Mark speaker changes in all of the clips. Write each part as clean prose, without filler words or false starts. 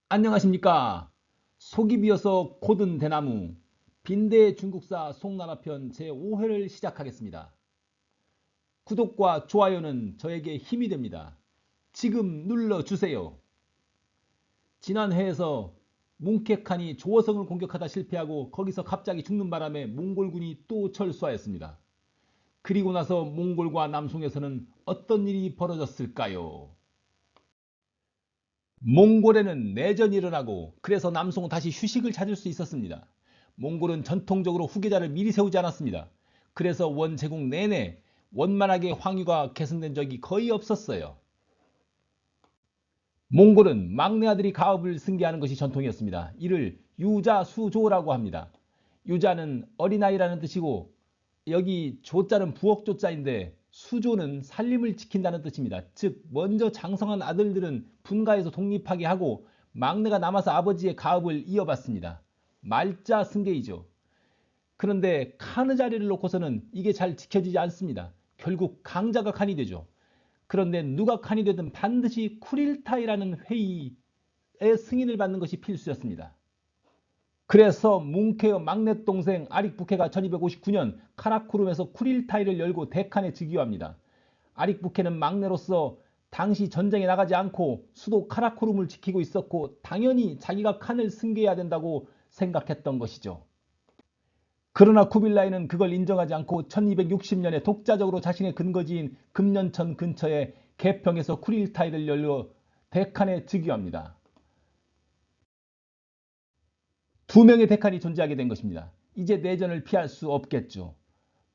Speaker 1: 안녕하십니까. 속이 비어서 고든 대나무 빈대 중국사 송나라편 제5회를 시작하겠습니다. 구독과 좋아요는 저에게 힘이 됩니다. 지금 눌러주세요. 지난 회에서 뭉케칸이 조어성을 공격하다 실패하고 거기서 갑자기 죽는 바람에 몽골군이 또 철수하였습니다. 그리고 나서 몽골과 남송에서는 어떤 일이 벌어졌을까요? 몽골에는 내전이 일어나고 그래서 남송은 다시 휴식을 찾을 수 있었습니다. 몽골은 전통적으로 후계자를 미리 세우지 않았습니다. 그래서 원제국 내내 원만하게 황유가 계승된 적이 거의 없었어요. 몽골은 막내 아들이 가업을 승계하는 것이 전통이었습니다. 이를 유자수조라고 합니다. 유자는 어린아이라는 뜻이고 여기 조자는 부엌조자인데 수조는 살림을 지킨다는 뜻입니다. 즉 먼저 장성한 아들들은 분가에서 독립하게 하고 막내가 남아서 아버지의 가업을 이어받습니다. 말자 승계이죠. 그런데 칸의 자리를 놓고서는 이게 잘 지켜지지 않습니다. 결국 강자가 칸이 되죠. 그런데 누가 칸이 되든 반드시 쿠릴타이라는 회의의 승인을 받는 것이 필수였습니다. 그래서 뭉케의 막내 동생 아릭부케가 1259년 카라쿠룸에서 쿠릴타이를 열고 대칸에 즉위합니다. 아릭부케는 막내로서 당시 전쟁에 나가지 않고 수도 카라쿠룸을 지키고 있었고 당연히 자기가 칸을 승계해야 된다고 생각했던 것이죠. 그러나 쿠빌라이는 그걸 인정하지 않고 1260년에 독자적으로 자신의 근거지인 금년천 근처에 개평에서 쿠릴타이를 열려 대칸에 즉위합니다. 두 명의 대칸이 존재하게 된 것입니다. 이제 내전을 피할 수 없겠죠.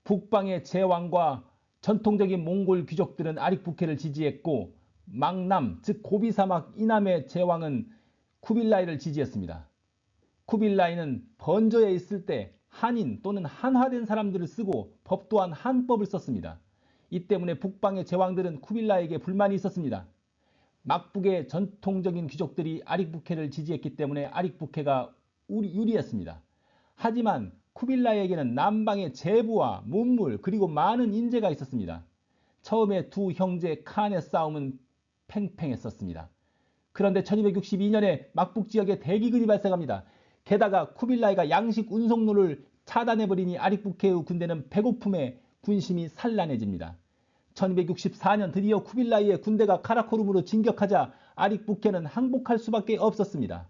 Speaker 1: 북방의 제왕과 전통적인 몽골 귀족들은 아릭부케를 지지했고 망남 즉 고비사막 이남의 제왕은 쿠빌라이를 지지했습니다. 쿠빌라이는 번저에 있을 때 한인 또는 한화된 사람들을 쓰고 법 또한 한법을 썼습니다. 이 때문에 북방의 제왕들은 쿠빌라이에게 불만이 있었습니다. 막북의 전통적인 귀족들이 아릭부케를 지지했기 때문에 아릭부케가 유리했습니다. 하지만 쿠빌라이에게는 남방의 제부와 문물 그리고 많은 인재가 있었습니다. 처음에 두 형제 칸의 싸움은 팽팽했었습니다. 그런데 1262년에 막북 지역에 대기근이 발생합니다. 게다가 쿠빌라이가 양식 운송로를 차단해버리니 아릭부케의 군대는 배고픔에 군심이 산란해집니다. 1264년 드디어 쿠빌라이의 군대가 카라코룸으로 진격하자 아릭부케는 항복할 수밖에 없었습니다.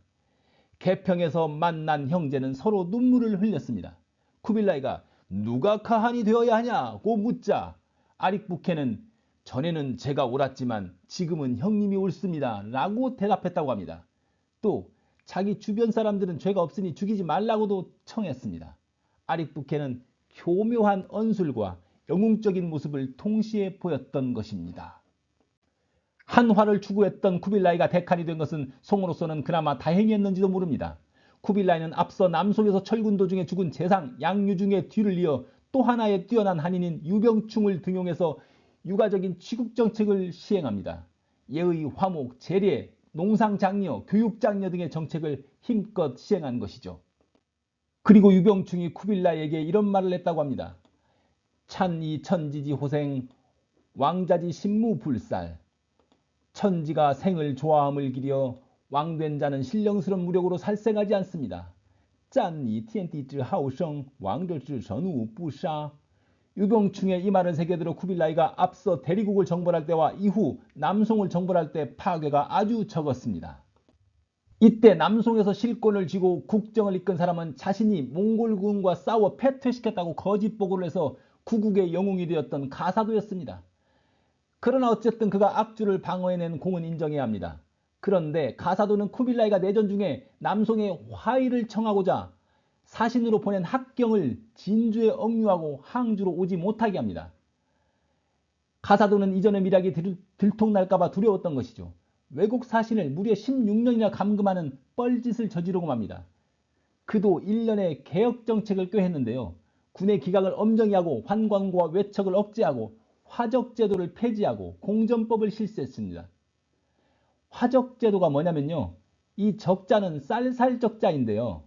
Speaker 1: 개평에서 만난 형제는 서로 눈물을 흘렸습니다. 쿠빌라이가 누가 카한이 되어야 하냐고 묻자 아릭부케는 전에는 제가 옳았지만 지금은 형님이 옳습니다 라고 대답했다고 합니다. 또 자기 주변 사람들은 죄가 없으니 죽이지 말라고도 청했습니다. 아릭부케는 교묘한 언술과 영웅적인 모습을 동시에 보였던 것입니다. 한화를 추구했던 쿠빌라이가 대칸이 된 것은 송으로서는 그나마 다행이었는지도 모릅니다. 쿠빌라이는 앞서 남송에서 철군 도중에 죽은 재상 양유중의 뒤를 이어 또 하나의 뛰어난 한인인 유병충을 등용해서 유가적인 취국정책을 시행합니다. 예의, 화목, 재래, 농상장려, 교육장려 등의 정책을 힘껏 시행한 것이죠. 그리고 유병충이 쿠빌라이에게 이런 말을 했다고 합니다. 찬이 천지지 호생 왕자지 신무불살 천지가 생을 좋아함을 기려 왕된 자는 신령스러운 무력으로 살생하지 않습니다. 짠이 티엔티즈 하오성 왕저즈 전우 부샤 유병충의 이 말을 새겨들어 쿠빌라이가 앞서 대리국을 정벌할 때와 이후 남송을 정벌할 때 파괴가 아주 적었습니다. 이때 남송에서 실권을 쥐고 국정을 이끈 사람은 자신이 몽골군과 싸워 패퇴시켰다고 거짓 보고를 해서 구국의 영웅이 되었던 가사도였습니다. 그러나 어쨌든 그가 악주를 방어해낸 공은 인정해야 합니다. 그런데 가사도는 쿠빌라이가 내전 중에 남송에 화의를 청하고자 사신으로 보낸 합경을 진주에 억류하고 항주로 오지 못하게 합니다. 가사도는 이전의 미락이 들통날까봐 두려웠던 것이죠. 외국 사신을 무려 16년이나 감금하는 뻘짓을 저지르고 맙니다. 그도 1년의 개혁정책을 꾀했는데요. 군의 기강을 엄정히 하고 환관과 외척을 억제하고 화적제도를 폐지하고 공전법을 실시했습니다. 화적제도가 뭐냐면요. 이 적자는 쌀살적자인데요.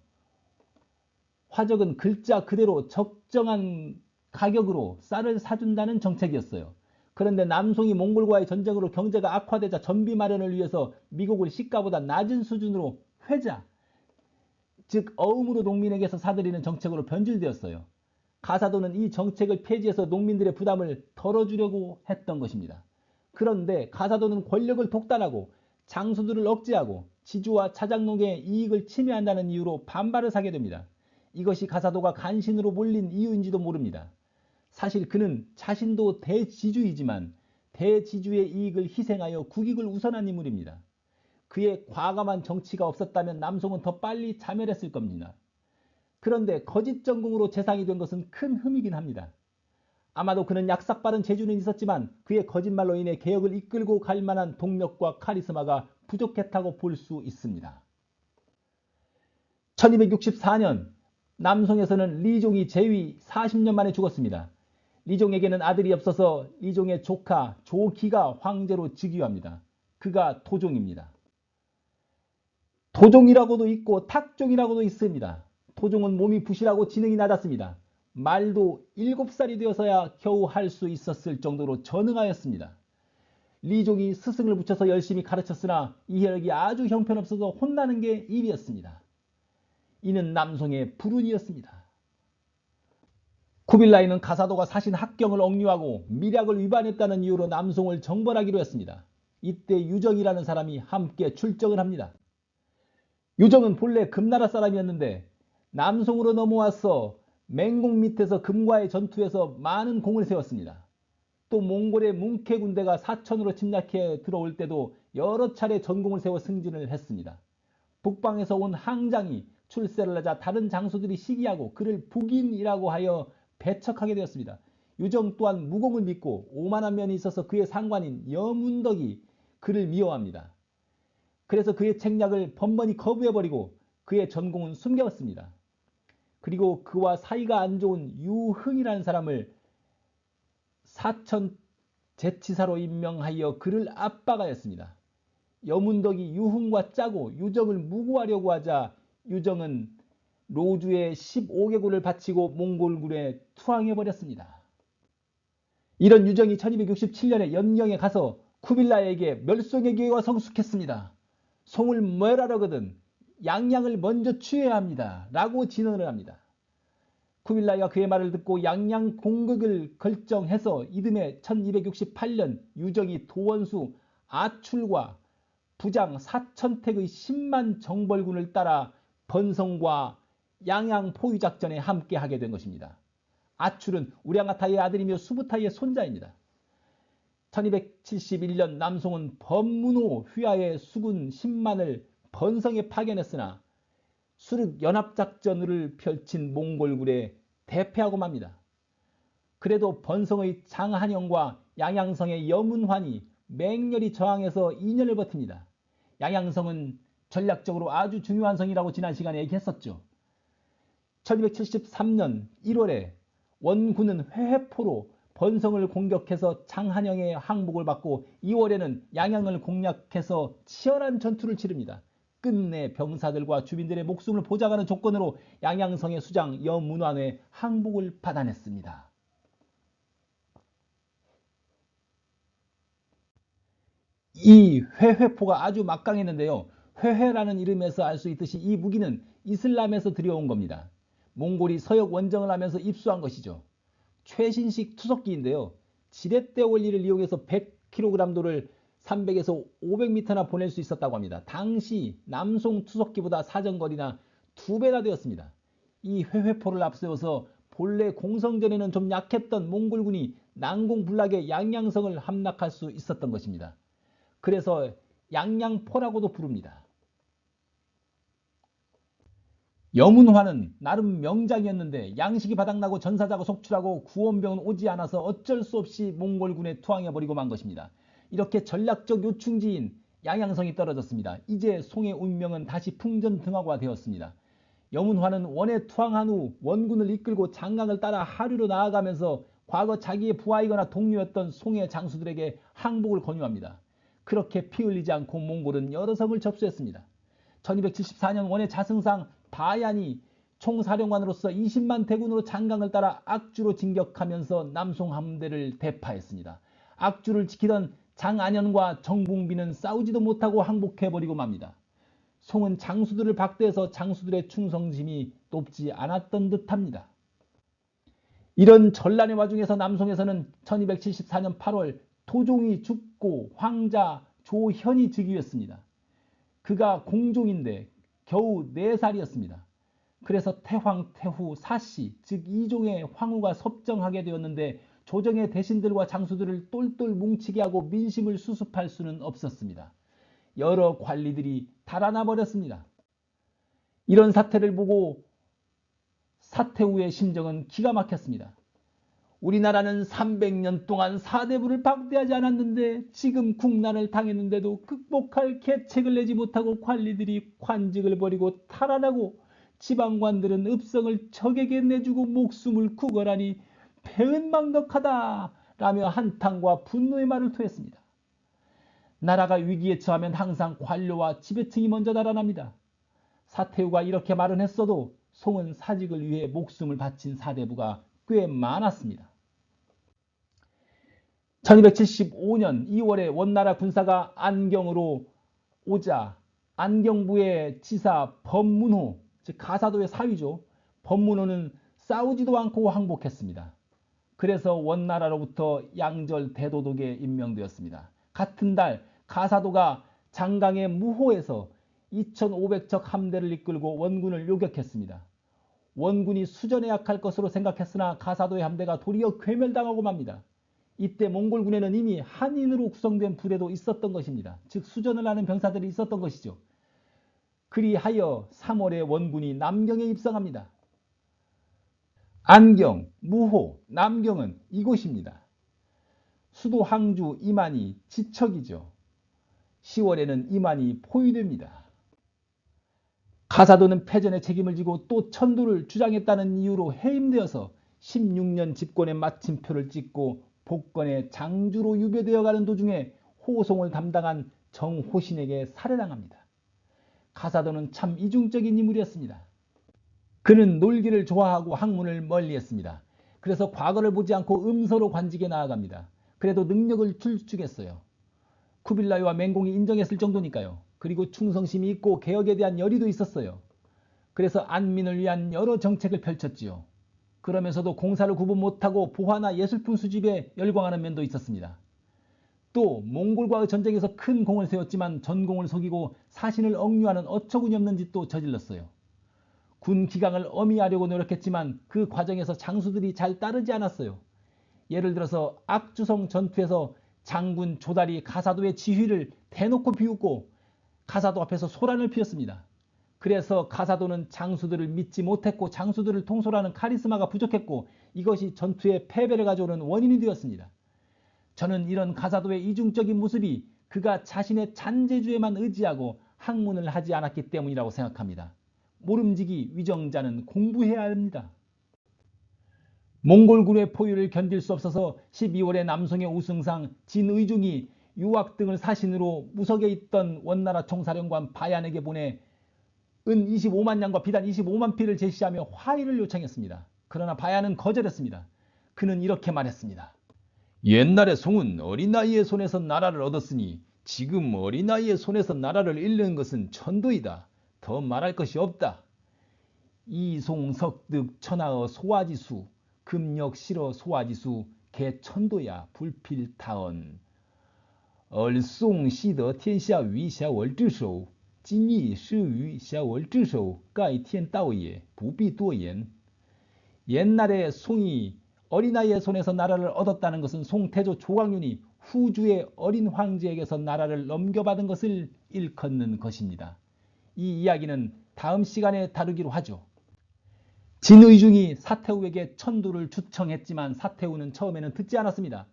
Speaker 1: 화적은 글자 그대로 적정한 가격으로 쌀을 사준다는 정책이었어요. 그런데 남송이 몽골과의 전쟁으로 경제가 악화되자 전비 마련을 위해서 미국을 시가보다 낮은 수준으로 회자, 즉 어음으로 농민에게서 사들이는 정책으로 변질되었어요. 가사도는 이 정책을 폐지해서 농민들의 부담을 덜어주려고 했던 것입니다. 그런데 가사도는 권력을 독단하고 장수들을 억제하고 지주와 차장농의 이익을 침해한다는 이유로 반발을 사게 됩니다. 이것이 가사도가 간신으로 몰린 이유인지도 모릅니다. 사실 그는 자신도 대지주이지만 대지주의 이익을 희생하여 국익을 우선한 인물입니다. 그의 과감한 정치가 없었다면 남송은 더 빨리 자멸했을 겁니다. 그런데 거짓 전공으로 재상이 된 것은 큰 흠이긴 합니다. 아마도 그는 약삭빠른 재주는 있었지만 그의 거짓말로 인해 개혁을 이끌고 갈 만한 동력과 카리스마가 부족했다고 볼 수 있습니다. 1264년 남송에서는 리종이 재위 40년 만에 죽었습니다. 리종에게는 아들이 없어서 리종의 조카 조기가 황제로 즉위합니다. 그가 토종입니다. 도종이라고도 있고 탁종이라고도 있습니다. 토종은 몸이 부실하고 지능이 낮았습니다. 말도 7살이 되어서야 겨우 할 수 있었을 정도로 전능하였습니다. 리종이 스승을 붙여서 열심히 가르쳤으나 이해력이 아주 형편없어서 혼나는 게 일이었습니다. 이는 남송의 불운이었습니다. 쿠빌라이는 가사도가 사신 합경을 억류하고 밀약을 위반했다는 이유로 남송을 정벌하기로 했습니다. 이때 유정이라는 사람이 함께 출정을 합니다. 유정은 본래 금나라 사람이었는데 남송으로 넘어와서 맹공 밑에서 금과의 전투에서 많은 공을 세웠습니다. 또 몽골의 뭉케 군대가 사천으로 침략해 들어올 때도 여러 차례 전공을 세워 승진을 했습니다. 북방에서 온 항장이 출세를 하자 다른 장수들이 시기하고 그를 북인이라고 하여 배척하게 되었습니다. 유정 또한 무공을 믿고 오만한 면이 있어서 그의 상관인 여문덕이 그를 미워합니다. 그래서 그의 책략을 번번이 거부해버리고 그의 전공은 숨겼습니다. 그리고 그와 사이가 안 좋은 유흥이라는 사람을 사천 제치사로 임명하여 그를 압박하였습니다. 여문덕이 유흥과 짜고 유정을 무고하려고 하자 유정은 로주에 15개구를 바치고 몽골군에 투항해버렸습니다. 이런 유정이 1267년에 연경에 가서 쿠빌라에게 멸송의 기회가 성숙했습니다. 송을 멸하려거든 양양을 먼저 취해야 합니다. 라고 진언을 합니다. 쿠빌라이가 그의 말을 듣고 양양 공격을 결정해서 이듬해 1268년 유정이 도원수 아출과 부장 사천택의 10만 정벌군을 따라 번성과 양양 포위작전에 함께하게 된 것입니다. 아출은 우량아타이의 아들이며 수부타이의 손자입니다. 1271년 남송은 범문호 휘하의 수군 10만을 번성에 파견했으나 수륙 연합작전을 펼친 몽골군에 대패하고 맙니다. 그래도 번성의 장한영과 양양성의 여문환이 맹렬히 저항해서 2년을 버팁니다. 양양성은 전략적으로 아주 중요한 성이라고 지난 시간에 얘기했었죠. 1273년 1월에 원군은 회회포로 번성을 공격해서 장한영의 항복을 받고 2월에는 양양을 공략해서 치열한 전투를 치릅니다. 끝내 병사들과 주민들의 목숨을 보장하는 조건으로 양양성의 수장 여문환의 항복을 받아냈습니다. 이 회회포가 아주 막강했는데요. 회회라는 이름에서 알 수 있듯이 이 무기는 이슬람에서 들여온 겁니다. 몽골이 서역 원정을 하면서 입수한 것이죠. 최신식 투석기인데요. 지렛대 원리를 이용해서 100kg도를 300에서 500m나 보낼 수 있었다고 합니다. 당시 남송 투석기보다 사정거리나 2배나 되었습니다. 이 회회포를 앞세워서 본래 공성전에는 좀 약했던 몽골군이 난공불락의 양양성을 함락할 수 있었던 것입니다. 그래서 양양포라고도 부릅니다. 여문환은 나름 명장이었는데 양식이 바닥나고 전사자가 속출하고 구원병은 오지 않아서 어쩔 수 없이 몽골군에 투항해버리고 만 것입니다. 이렇게 전략적 요충지인 양양성이 떨어졌습니다. 이제 송의 운명은 다시 풍전등화가 되었습니다. 여문환은 원에 투항한 후 원군을 이끌고 장강을 따라 하류로 나아가면서 과거 자기의 부하이거나 동료였던 송의 장수들에게 항복을 권유합니다. 그렇게 피 흘리지 않고 몽골은 여러 성을 접수했습니다. 1274년 원의 자승상 바얀이 총사령관으로서 20만 대군으로 장강을 따라 악주로 진격하면서 남송 함대를 대파했습니다. 악주를 지키던 장안현과 정붕비는 싸우지도 못하고 항복해버리고 맙니다. 송은 장수들을 박대해서 장수들의 충성심이 높지 않았던 듯합니다. 이런 전란의 와중에서 남송에서는 1274년 8월 토종이 죽고 황자 조현이 즉위했습니다. 그가 공종인데 겨우 4살이었습니다. 그래서 태황, 태후, 사씨 즉 이종의 황후가 섭정하게 되었는데 조정의 대신들과 장수들을 똘똘 뭉치게 하고 민심을 수습할 수는 없었습니다. 여러 관리들이 달아나 버렸습니다. 이런 사태를 보고 사태후의 심정은 기가 막혔습니다. 우리나라는 300년 동안 사대부를 박대하지 않았는데 지금 국난을 당했는데도 극복할 계책을 내지 못하고 관리들이 관직을 버리고 탈환하고 지방관들은 읍성을 적에게 내주고 목숨을 구걸하니 배은망덕하다 라며 한탄과 분노의 말을 토했습니다. 나라가 위기에 처하면 항상 관료와 지배층이 먼저 달아납니다. 사태후가 이렇게 말은 했어도 송은 사직을 위해 목숨을 바친 사대부가 꽤 많았습니다. 1275년 2월에 원나라 군사가 안경으로 오자 안경부의 지사 법문호, 즉 가사도의 사위죠. 법문호는 싸우지도 않고 항복했습니다. 그래서 원나라로부터 양절 대도독에 임명되었습니다. 같은 달 가사도가 장강의 무호에서 2500척 함대를 이끌고 원군을 요격했습니다. 원군이 수전에 약할 것으로 생각했으나 가사도의 함대가 도리어 괴멸당하고 맙니다. 이때 몽골군에는 이미 한인으로 구성된 부대도 있었던 것입니다. 즉 수전을 하는 병사들이 있었던 것이죠. 그리하여 3월에 원군이 남경에 입성합니다. 안경, 무호, 남경은 이곳입니다. 수도 항주 임안이 지척이죠. 10월에는 임안이 포위됩니다. 가사도는 패전의 책임을 지고 또 천도를 주장했다는 이유로 해임되어서 16년 집권의 마침표를 찍고 복권의 장주로 유배되어 가는 도중에 호송을 담당한 정호신에게 살해당합니다. 가사도는 참 이중적인 인물이었습니다. 그는 놀기를 좋아하고 학문을 멀리했습니다. 그래서 과거를 보지 않고 음서로 관직에 나아갑니다. 그래도 능력을 출중했어요. 쿠빌라이와 맹공이 인정했을 정도니까요. 그리고 충성심이 있고 개혁에 대한 열의도 있었어요. 그래서 안민을 위한 여러 정책을 펼쳤지요. 그러면서도 공사를 구분 못하고 보화나 예술품 수집에 열광하는 면도 있었습니다. 또 몽골과의 전쟁에서 큰 공을 세웠지만 전공을 속이고 사신을 억류하는 어처구니 없는 짓도 저질렀어요. 군 기강을 어미하려고 노력했지만 그 과정에서 장수들이 잘 따르지 않았어요. 예를 들어서 악주성 전투에서 장군 조달이 가사도의 지휘를 대놓고 비웃고 가사도 앞에서 소란을 피웠습니다. 그래서 가사도는 장수들을 믿지 못했고 장수들을 통솔하는 카리스마가 부족했고 이것이 전투의 패배를 가져오는 원인이 되었습니다. 저는 이런 가사도의 이중적인 모습이 그가 자신의 잔재주에만 의지하고 학문을 하지 않았기 때문이라고 생각합니다. 모름지기 위정자는 공부해야 합니다. 몽골군의 포위를 견딜 수 없어서 12월에 남송의 우승상 진의중이 유학 등을 사신으로 무석에 있던 원나라 총사령관 바얀에게 보내 은 25만 냥과 비단 25만 피를 제시하며 화의를 요청했습니다. 그러나 바얀은 거절했습니다. 그는 이렇게 말했습니다. 옛날에 송은 어린 나이의 손에서 나라를 얻었으니 지금 어린 나이의 손에서 나라를 잃는 것은 천도이다. 더 말할 것이 없다. 이송 석득 천하의 소화지수 금력 실어 소화지수 개천도야 불필타언 얼송 시더天下 위샤 월지쇼今亦 是于 샤 월지쇼 盖天道也不必多言. 옛날에 송이 어린아이의 손에서 나라를 얻었다는 것은 송태조 조광윤이 후주의 어린 황제에게서 나라를 넘겨받은 것을 일컫는 것입니다. 이 이야기는 다음 시간에 다루기로 하죠. 진의중이 사태후에게 천도를 추청했지만 사태후는 처음에는 듣지 않았습니다.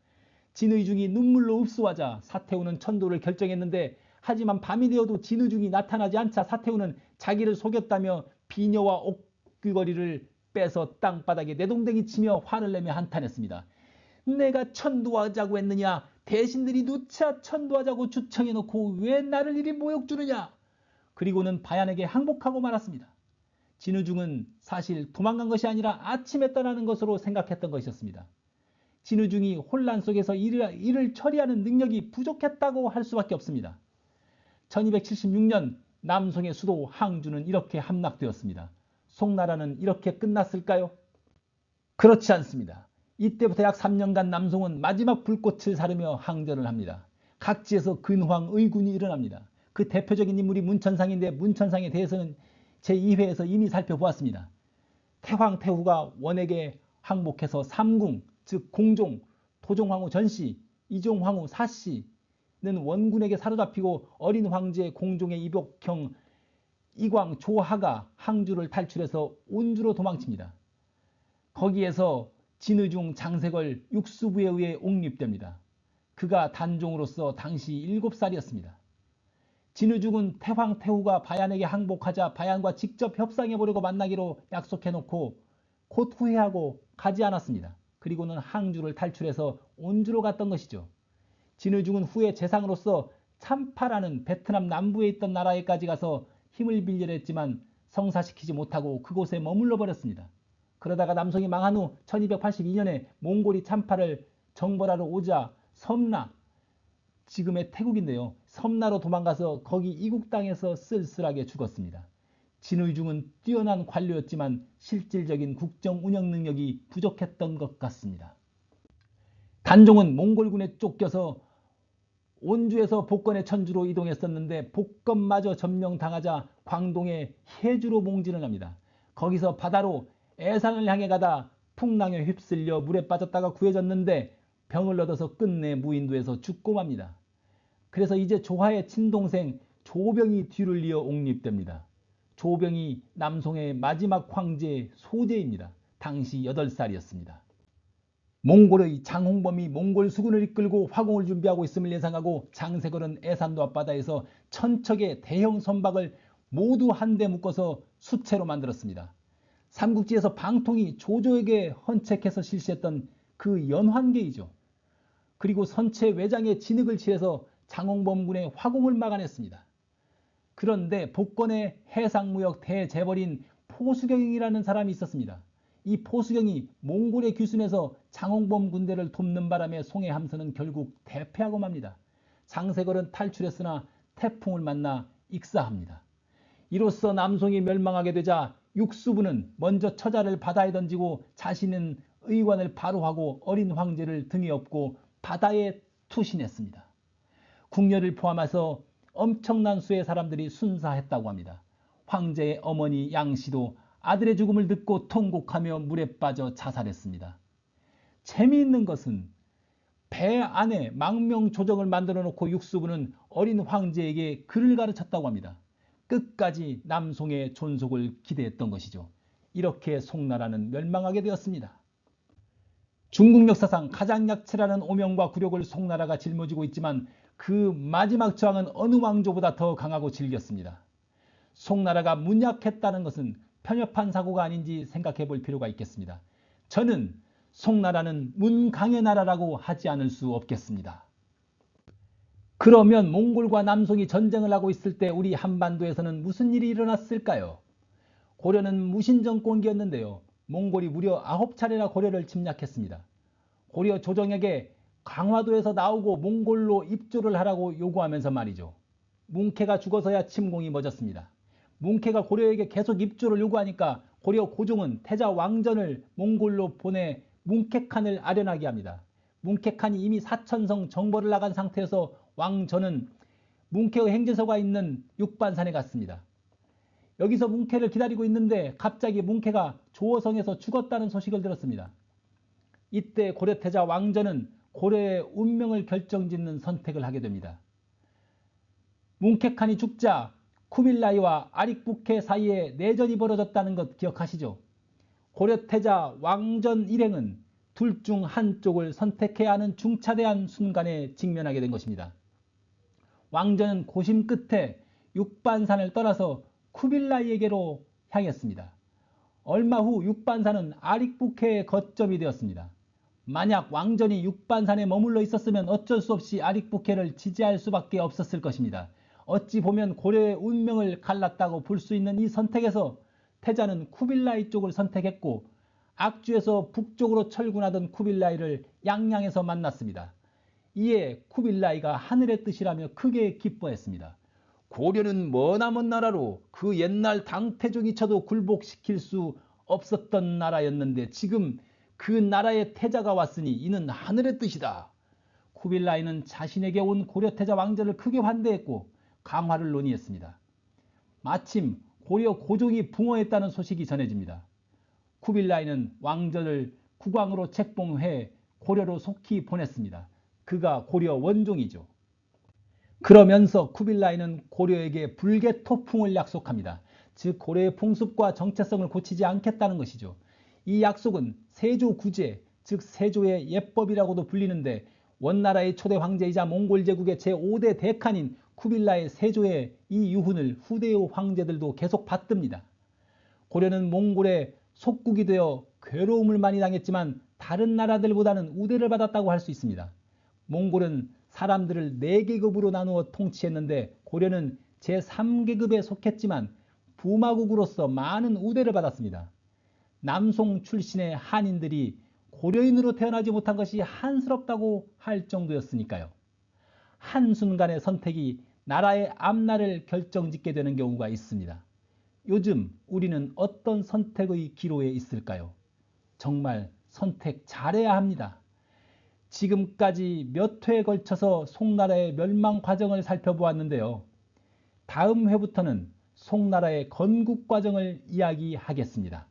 Speaker 1: 진의중이 눈물로 흡수하자 사태후는 천도를 결정했는데 하지만 밤이 되어도 진의중이 나타나지 않자 사태후는 자기를 속였다며 비녀와 옥귀걸이를 빼서 땅바닥에 내동댕이 치며 화를 내며 한탄했습니다. 내가 천도하자고 했느냐? 대신들이 누차 천도하자고 추청해놓고 왜 나를 이리 모욕 주느냐? 그리고는 바얀에게 항복하고 말았습니다. 진의중은 사실 도망간 것이 아니라 아침에 떠나는 것으로 생각했던 것이었습니다. 진의중이 혼란 속에서 일을 처리하는 능력이 부족했다고 할 수밖에 없습니다. 1276년 남송의 수도 항주는 이렇게 함락되었습니다. 송나라는 이렇게 끝났을까요? 그렇지 않습니다. 이때부터 약 3년간 남송은 마지막 불꽃을 사르며 항전을 합니다. 각지에서 근황, 의군이 일어납니다. 그 대표적인 인물이 문천상인데, 문천상에 대해서는 제2회에서 이미 살펴보았습니다. 태황태후가 원에게 항복해서 삼궁, 즉 공종, 도종황후 전씨, 이종황후 사씨는 원군에게 사로잡히고 어린 황제 공종의 이복형 이광 조하가 항주를 탈출해서 온주로 도망칩니다. 거기에서 진의중 장세걸 육수부에 의해 옹립됩니다. 그가 단종으로서 당시 7살이었습니다. 진의중은 태황태후가 바얀에게 항복하자 바얀과 직접 협상해보려고 만나기로 약속해놓고 곧 후회하고 가지 않았습니다. 그리고는 항주를 탈출해서 온주로 갔던 것이죠. 진의중은 후에 재상으로서 참파라는 베트남 남부에 있던 나라에까지 가서 힘을 빌려 했지만 성사시키지 못하고 그곳에 머물러 버렸습니다. 그러다가 남송이 망한 후 1282년에 몽골이 참파를 정벌하러 오자 섬나, 지금의 태국인데요, 섬나로 도망가서 거기 이국당에서 쓸쓸하게 죽었습니다. 진의중은 뛰어난 관료였지만 실질적인 국정 운영 능력이 부족했던 것 같습니다. 단종은 몽골군에 쫓겨서 온주에서 복건의 천주로 이동했었는데 복건마저 점령당하자 광동의 해주로 몽진을 합니다. 거기서 바다로 애산을 향해 가다 풍랑에 휩쓸려 물에 빠졌다가 구해졌는데 병을 얻어서 끝내 무인도에서 죽고 맙니다. 그래서 이제 조하의 친동생 조병이 뒤를 이어 옹립됩니다. 조병이 남송의 마지막 황제 소제입니다. 당시 8살이었습니다. 몽골의 장홍범이 몽골 수군을 이끌고 화공을 준비하고 있음을 예상하고 장세걸은 애산도 앞바다에서 천척의 대형 선박을 모두 한데 묶어서 수채로 만들었습니다. 삼국지에서 방통이 조조에게 헌책해서 실시했던 그 연환계이죠. 그리고 선체 외장에 진흙을 칠해서 장홍범군의 화공을 막아냈습니다. 그런데 복건의 해상무역 대재벌인 포수경이라는 사람이 있었습니다. 이 포수경이 몽골의 귀순에서 장홍범 군대를 돕는 바람에 송해함선은 결국 대패하고 맙니다. 장세걸은 탈출했으나 태풍을 만나 익사합니다. 이로써 남송이 멸망하게 되자 육수부는 먼저 처자를 바다에 던지고 자신은 의관을 바로 하고 어린 황제를 등에 업고 바다에 투신했습니다. 궁녀를 포함해서 엄청난 수의 사람들이 순사했다고 합니다. 황제의 어머니 양씨도 아들의 죽음을 듣고 통곡하며 물에 빠져 자살했습니다. 재미있는 것은 배 안에 망명조정을 만들어 놓고 육수부는 어린 황제에게 글을 가르쳤다고 합니다. 끝까지 남송의 존속을 기대했던 것이죠. 이렇게 송나라는 멸망하게 되었습니다. 중국 역사상 가장 약체라는 오명과 굴욕을 송나라가 짊어지고 있지만 그 마지막 저항은 어느 왕조보다 더 강하고 질겼습니다. 송나라가 문약했다는 것은 편협한 사고가 아닌지 생각해 볼 필요가 있겠습니다. 저는 송나라는 문강의 나라라고 하지 않을 수 없겠습니다. 그러면 몽골과 남송이 전쟁을 하고 있을 때 우리 한반도에서는 무슨 일이 일어났을까요? 고려는 무신정권기였는데요. 몽골이 무려 9차례나 고려를 침략했습니다. 고려 조정에게 강화도에서 나오고 몽골로 입조를 하라고 요구하면서 말이죠. 뭉케가 죽어서야 침공이 멎었습니다. 뭉케가 고려에게 계속 입조를 요구하니까 고려 고종은 태자 왕전을 몽골로 보내 뭉케칸을 아련하게 합니다. 뭉케칸이 이미 사천성 정벌을 나간 상태여서 왕전은 뭉케의 행진서가 있는 육반산에 갔습니다. 여기서 뭉케를 기다리고 있는데 갑자기 뭉케가 조어성에서 죽었다는 소식을 들었습니다. 이때 고려태자 왕전은 고려의 운명을 결정짓는 선택을 하게 됩니다. 뭉케칸이 죽자 쿠빌라이와 아릭부케 사이에 내전이 벌어졌다는 것 기억하시죠? 고려태자 왕전 일행은 둘 중 한쪽을 선택해야 하는 중차대한 순간에 직면하게 된 것입니다. 왕전은 고심 끝에 육반산을 떠나서 쿠빌라이에게로 향했습니다. 얼마 후 육반산은 아릭부케의 거점이 되었습니다. 만약 왕전이 육반산에 머물러 있었으면 어쩔 수 없이 아릭부케를 지지할 수밖에 없었을 것입니다. 어찌 보면 고려의 운명을 갈랐다고 볼 수 있는 이 선택에서 태자는 쿠빌라이 쪽을 선택했고 악주에서 북쪽으로 철군하던 쿠빌라이를 양양에서 만났습니다. 이에 쿠빌라이가 하늘의 뜻이라며 크게 기뻐했습니다. 고려는 머나먼 나라로 그 옛날 당태종이 쳐도 굴복시킬 수 없었던 나라였는데 지금 그 나라의 태자가 왔으니 이는 하늘의 뜻이다. 쿠빌라이는 자신에게 온 고려 태자 왕자를 크게 환대했고 강화를 논의했습니다. 마침 고려 고종이 붕어했다는 소식이 전해집니다. 쿠빌라이는 왕자를 국왕으로 책봉해 고려로 속히 보냈습니다. 그가 고려 원종이죠. 그러면서 쿠빌라이는 고려에게 불개토풍을 약속합니다. 즉 고려의 풍습과 정체성을 고치지 않겠다는 것이죠. 이 약속은 세조 구제, 즉 세조의 예법이라고도 불리는데 원나라의 초대 황제이자 몽골 제국의 제5대 대칸인 쿠빌라이 세조의 이 유훈을 후대의 황제들도 계속 받듭니다. 고려는 몽골의 속국이 되어 괴로움을 많이 당했지만 다른 나라들보다는 우대를 받았다고 할 수 있습니다. 몽골은 사람들을 4계급으로 나누어 통치했는데 고려는 제3계급에 속했지만 부마국으로서 많은 우대를 받았습니다. 남송 출신의 한인들이 고려인으로 태어나지 못한 것이 한스럽다고 할 정도였으니까요. 한순간의 선택이 나라의 앞날을 결정짓게 되는 경우가 있습니다. 요즘 우리는 어떤 선택의 기로에 있을까요? 정말 선택 잘해야 합니다. 지금까지 몇 회에 걸쳐서 송나라의 멸망 과정을 살펴보았는데요. 다음 회부터는 송나라의 건국 과정을 이야기하겠습니다.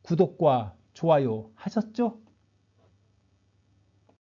Speaker 1: 구독과 좋아요 하셨죠?